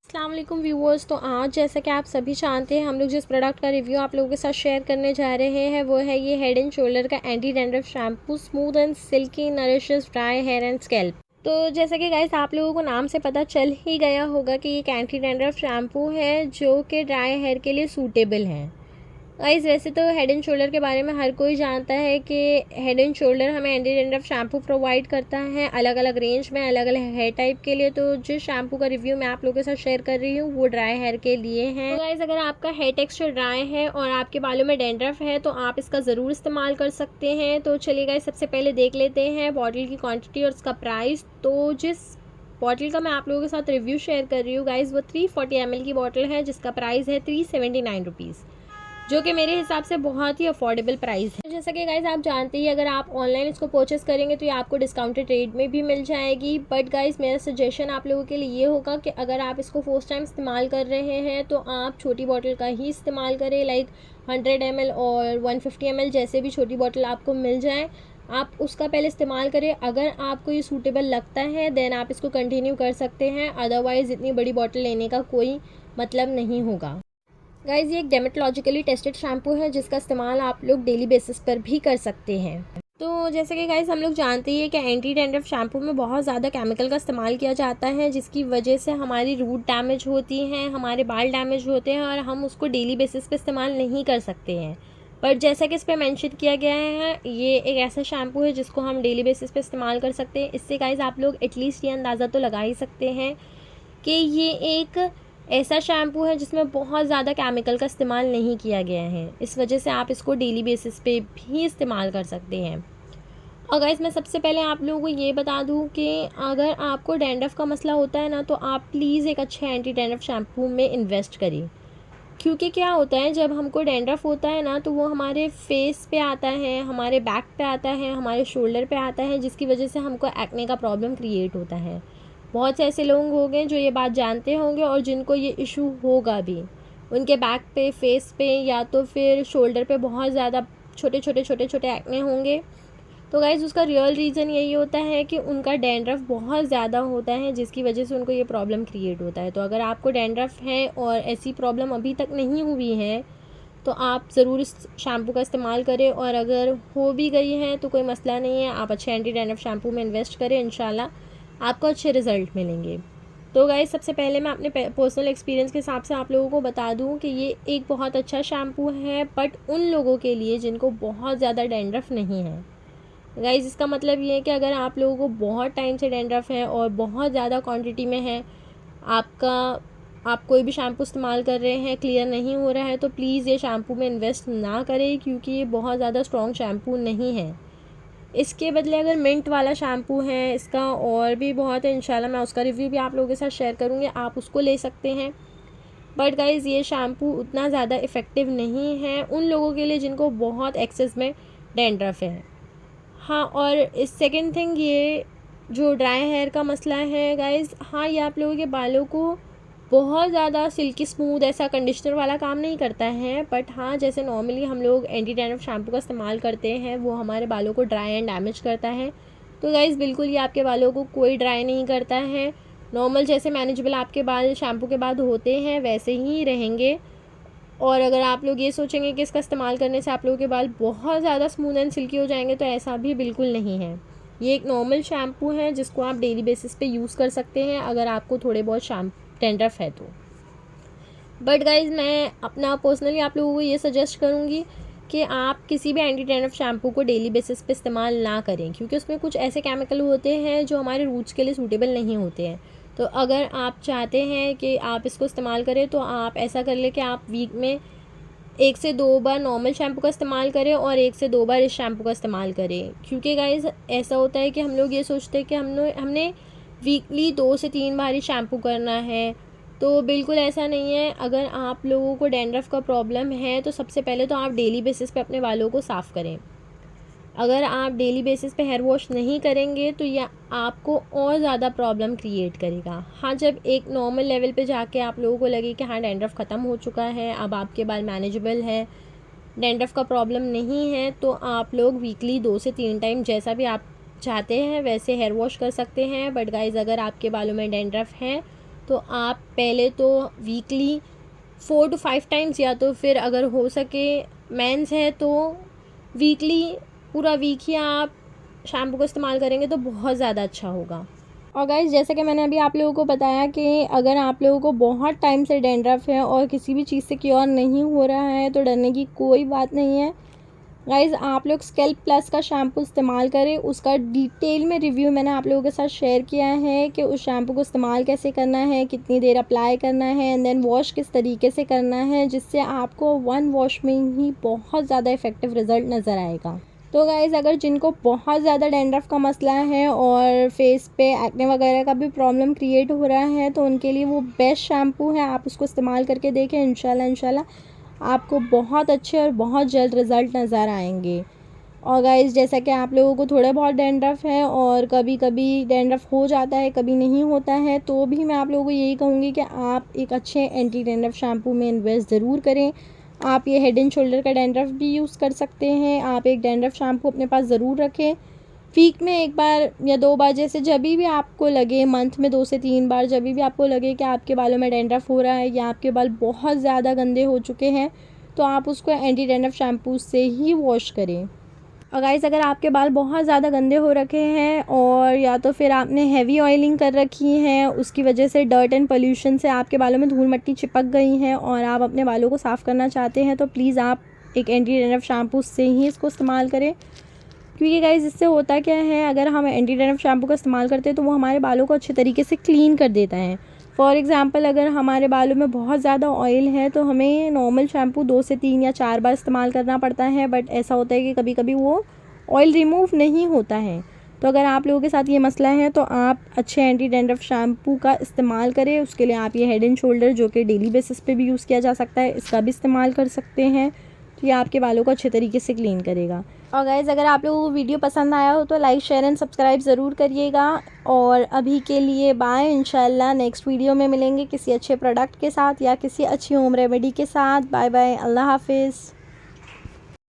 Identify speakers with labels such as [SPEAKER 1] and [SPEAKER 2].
[SPEAKER 1] अस्सलाम वालेकुम व्यूअर्स। तो आज जैसा कि आप सभी जानते हैं, हम लोग जिस प्रोडक्ट का रिव्यू आप लोगों के साथ शेयर करने जा रहे हैं वो है ये हेड एंड शोल्डर का anti dandruff shampoo. Smooth and silky nourishes dry hair and scalp. तो जैसा कि गाइस आप लोगों को नाम से पता चल ही गया होगा कि ये एक एंटी डैंड्रफ शैम्पू है जो कि ड्राई हेयर के लिए सूटेबल है। गाइस वैसे तो हेड एंड शोल्डर के बारे में हर कोई जानता है कि हेड एंड शोल्डर हमें एंटी डैंड्रफ शैम्पू प्रोवाइड करता है अलग अलग रेंज में, अलग अलग हेयर टाइप के लिए। तो जिस शैम्पू का रिव्यू मैं आप लोगों के साथ शेयर कर रही हूँ वो ड्राई हेयर के लिए है। तो गाइस अगर आपका हेयर टेक्सचर ड्राई है और आपके बालों में डैंड्रफ है तो आप इसका ज़रूर इस्तेमाल कर सकते हैं। तो चलिए गाइस सबसे पहले देख लेते हैं बॉटल की क्वान्टिटी और उसका प्राइस। तो जिस बॉटल का मैं आप लोगों के साथ रिव्यू शेयर कर रही हूँ गाइस वो 340 ml की बॉटल है जिसका प्राइस है 379 रुपीज़, जो कि मेरे हिसाब से बहुत ही अफोर्डेबल प्राइस है। जैसा कि गाइस आप जानते ही अगर आप ऑनलाइन इसको परचेस करेंगे तो ये आपको डिस्काउंटेड रेट में भी मिल जाएगी। बट गाइस मेरा सजेशन आप लोगों के लिए ये होगा कि अगर आप इसको फर्स्ट टाइम इस्तेमाल कर रहे हैं तो आप छोटी बॉटल का ही इस्तेमाल करें, लाइक 100 ml और 150 ml जैसे भी छोटी बॉटल आपको मिल जाए आप उसका पहले इस्तेमाल करें। अगर आपको ये सूटेबल लगता है देन आप इसको कंटिन्यू कर सकते हैं, अदरवाइज़ इतनी बड़ी बॉटल लेने का कोई मतलब नहीं होगा। गाइज ये एक डेमेटोलॉजिकली टेस्टेड शैम्पू है जिसका इस्तेमाल आप लोग डेली बेसिस पर भी कर सकते हैं। तो जैसे कि गाइज हम लोग जानते हैं कि एंटी डैंड्रफ शैम्पू में बहुत ज़्यादा केमिकल का इस्तेमाल किया जाता है जिसकी वजह से हमारी रूट डैमेज होती हैं, हमारे बाल डैमेज होते हैं और हम उसको डेली बेसिस पे इस्तेमाल नहीं कर सकते हैं। पर जैसा कि इस पर मैंशन किया गया है ये एक ऐसा शैम्पू है जिसको हम डेली बेसिस पे इस्तेमाल कर सकते हैं। इससे गाइज आप लोग एटलीस्ट ये अंदाज़ा तो लगा ही सकते हैं कि ये एक ऐसा शैम्पू है जिसमें बहुत ज़्यादा केमिकल का इस्तेमाल नहीं किया गया है। इस वजह से आप इसको डेली बेसिस पे भी इस्तेमाल कर सकते हैं। और गाइस मैं सबसे पहले आप लोगों को ये बता दूं कि अगर आपको डैंड्रफ का मसला होता है ना तो आप प्लीज़ एक अच्छे एंटी डैंड्रफ शैम्पू में इन्वेस्ट करिए। क्योंकि क्या होता है जब हमको डैंड्रफ होता है ना तो वो हमारे फेस पे आता है, हमारे बैक पे आता है, हमारे शोल्डर पे आता है, जिसकी वजह से हमको एक्ने का प्रॉब्लम क्रिएट होता है। बहुत से ऐसे लोग होंगे जो ये बात जानते होंगे और जिनको ये इशू होगा भी। उनके बैक पे, फेस पे या तो फिर शोल्डर पे बहुत ज़्यादा छोटे छोटे एक्ने होंगे। तो गाइज़ उसका रियल रीज़न यही होता है कि उनका डैंड्रफ बहुत ज़्यादा होता है जिसकी वजह से उनको ये प्रॉब्लम क्रिएट होता है। तो अगर आपको डैंड्रफ है और ऐसी प्रॉब्लम अभी तक नहीं हुई है तो आप ज़रूर इस शैम्पू का इस्तेमाल करें, और अगर हो भी गई है तो कोई मसला नहीं है, आप अच्छे एंटी डैंड्रफ शैम्पू में इन्वेस्ट करें, इंशाल्लाह आपको अच्छे रिज़ल्ट मिलेंगे। तो गाइस सबसे पहले मैं अपने पर्सनल एक्सपीरियंस के हिसाब से आप लोगों को बता दूं कि ये एक बहुत अच्छा शैम्पू है, बट उन लोगों के लिए जिनको बहुत ज़्यादा डैंड्रफ नहीं है। गाइस इसका मतलब ये है कि अगर आप लोगों को बहुत टाइम से डैंड्रफ है और बहुत ज़्यादा क्वांटिटी में है, आपका आप कोई भी शैम्पू इस्तेमाल कर रहे हैं क्लियर नहीं हो रहा है, तो प्लीज़ ये शैम्पू में इन्वेस्ट ना करें क्योंकि ये बहुत ज़्यादा स्ट्रॉन्ग शैम्पू नहीं है। इसके बदले अगर मिंट वाला शैम्पू है इसका और भी बहुत है, इंशाल्लाह मैं उसका रिव्यू भी आप लोगों के साथ शेयर करूँगी, आप उसको ले सकते हैं। बट गाइज़ ये शैम्पू उतना ज़्यादा इफ़ेक्टिव नहीं है उन लोगों के लिए जिनको बहुत एक्सेस में डैंड्रफ है। हाँ, और इस सेकंड थिंग ये जो ड्राई हेयर का मसला है गाइज़, हाँ ये आप लोगों के बालों को बहुत ज़्यादा सिल्की स्मूथ ऐसा कंडीशनर वाला काम नहीं करता है, बट हाँ जैसे नॉर्मली हम लोग एंटी डैंड्रफ शैम्पू का इस्तेमाल करते हैं वो हमारे बालों को ड्राई एंड डैमेज करता है। तो गाइज़ बिल्कुल ये आपके बालों को कोई ड्राई नहीं करता है, नॉर्मल जैसे मैनेजेबल आपके बाल शैम्पू के बाद होते हैं वैसे ही रहेंगे। और अगर आप लोग ये सोचेंगे कि इसका इस्तेमाल करने से आप लोगों के बाल बहुत ज़्यादा स्मूथ एंड सिल्की हो जाएंगे तो ऐसा भी बिल्कुल नहीं है। ये एक नॉर्मल शैम्पू है जिसको आप डेली बेसिस पे यूज़ कर सकते हैं अगर आपको थोड़े बहुत डैंड्रफ है तो। बट गाइज़ मैं अपना पर्सनली आप लोगों को ये सजेस्ट करूँगी कि आप किसी भी एंटी डैंड्रफ शैम्पू को डेली बेसिस पे इस्तेमाल ना करें क्योंकि उसमें कुछ ऐसे केमिकल होते हैं जो हमारे रूट्स के लिए सूटेबल नहीं होते हैं। तो अगर आप चाहते हैं कि आप इसको इस्तेमाल करें तो आप ऐसा कर लें कि आप वीक में 1 से 2 बार नॉर्मल शैम्पू का इस्तेमाल करें और 1 से 2 बार इस शैम्पू का इस्तेमाल करें। क्योंकि गाइज़ ऐसा होता है कि हम लोग ये सोचते हैं कि हमने वीकली 2 से 3 बार ही शैम्पू करना है, तो बिल्कुल ऐसा नहीं है। अगर आप लोगों को डैंड्रफ का प्रॉब्लम है तो सबसे पहले तो आप डेली बेसिस पे अपने बालों को साफ़ करें। अगर आप डेली बेसिस पे हेयर वॉश नहीं करेंगे तो यह आपको और ज़्यादा प्रॉब्लम क्रिएट करेगा। हाँ जब एक नॉर्मल लेवल पे जाके आप लोगों को लगे कि हाँ डैंड्रफ ख़त्म हो चुका है, अब आपके बाल मैनेजेबल है, डैंड्रफ का प्रॉब्लम नहीं है, तो आप लोग वीकली 2 से 3 टाइम जैसा भी आप चाहते हैं वैसे हेयर वॉश कर सकते हैं। बट गाइज़ अगर आपके बालों में डैंड्रफ है तो आप पहले तो वीकली 4 to 5 टाइम्स, या तो फिर अगर हो सके मेंस है तो वीकली पूरा वीक ही आप शैम्पू को इस्तेमाल करेंगे तो बहुत ज़्यादा अच्छा होगा। और गाइस, जैसे कि मैंने अभी आप लोगों को बताया कि अगर आप लोगों को बहुत टाइम से डैंड्रफ है और किसी भी चीज़ से क्योर नहीं हो रहा है तो डरने की कोई बात नहीं है। गाइस, आप लोग स्कैल्प प्लस का शैम्पू इस्तेमाल करें। उसका डिटेल में रिव्यू मैंने आप लोगों के साथ शेयर किया है कि उस शैम्पू को इस्तेमाल कैसे करना है, कितनी देर अप्लाई करना है, एंड देन वॉश किस तरीके से करना है, जिससे आपको 1 वॉश में ही बहुत ज़्यादा इफ़ेक्टिव रिज़ल्ट नज़र आएगा। तो गाइज़, अगर जिनको बहुत ज़्यादा डैंड्रफ का मसला है और फेस पे एक्ने वगैरह का भी प्रॉब्लम क्रिएट हो रहा है तो उनके लिए वो बेस्ट शैम्पू है। आप उसको इस्तेमाल करके देखें, इंशाल्लाह आपको बहुत अच्छे और बहुत जल्द रिज़ल्ट नज़र आएंगे। और गाइज़, जैसा कि आप लोगों को थोड़ा बहुत डैंड्रफ है और कभी कभी डैंड्रफ हो जाता है, कभी नहीं होता है, तो भी मैं आप लोगों को यही कहूँगी कि आप एक अच्छे एंटी डैंड्रफ शैम्पू में इन्वेस्ट ज़रूर करें। आप ये हेड एंड शोल्डर का डैंड्रफ भी यूज़ कर सकते हैं। आप एक डैंड्रफ शैम्पू अपने पास ज़रूर रखें। वीक में 1 बार या 2 बार, जैसे जब भी आपको लगे, मंथ में 2 से 3 बार, जब भी आपको लगे कि आपके बालों में डैंड्रफ हो रहा है या आपके बाल बहुत ज़्यादा गंदे हो चुके हैं, तो आप उसको एंटी डैंड्रफ शैम्पू से ही वॉश करें। और गाइस, अगर आपके बाल बहुत ज़्यादा गंदे हो रखे हैं और या तो फिर आपने हैवी ऑयलिंग कर रखी है, उसकी वजह से डर्ट एंड पोल्यूशन से आपके बालों में धूल मिट्टी चिपक गई हैं और आप अपने बालों को साफ़ करना चाहते हैं, तो प्लीज़ आप एक एंटी डैंड्रफ शैम्पू से ही इसको इस्तेमाल करें। क्योंकि गाइस, इससे होता क्या है, अगर हम एंटी डैंड्रफ शैम्पू का इस्तेमाल करते हैं तो वो हमारे बालों को अच्छे तरीके से क्लीन कर देता है। फॉर एग्ज़ाम्पल, अगर हमारे बालों में बहुत ज़्यादा ऑयल है तो हमें नॉर्मल शैम्पू 2 से 3 या 4 बार इस्तेमाल करना पड़ता है, बट ऐसा होता है कि कभी कभी वो ऑयल रिमूव नहीं होता है। तो अगर आप लोगों के साथ ये मसला है तो आप अच्छे एंटी डैंड्रफ शैम्पू का इस्तेमाल करें। उसके लिए आप ये हेड एंड शोल्डर, जो कि डेली बेसिस पे भी यूज़ किया जा सकता है, इसका भी इस्तेमाल कर सकते हैं। तो ये आपके बालों को अच्छे तरीके से क्लीन करेगा। और गाइज़, अगर आप लोगों को वीडियो पसंद आया हो तो लाइक, शेयर एंड सब्सक्राइब ज़रूर करिएगा। और अभी के लिए बाय। इंशाल्लाह नेक्स्ट वीडियो में मिलेंगे किसी अच्छे प्रोडक्ट के साथ या किसी अच्छी होम रेमेडी के साथ। बाय बाय, अल्लाह हाफिज़।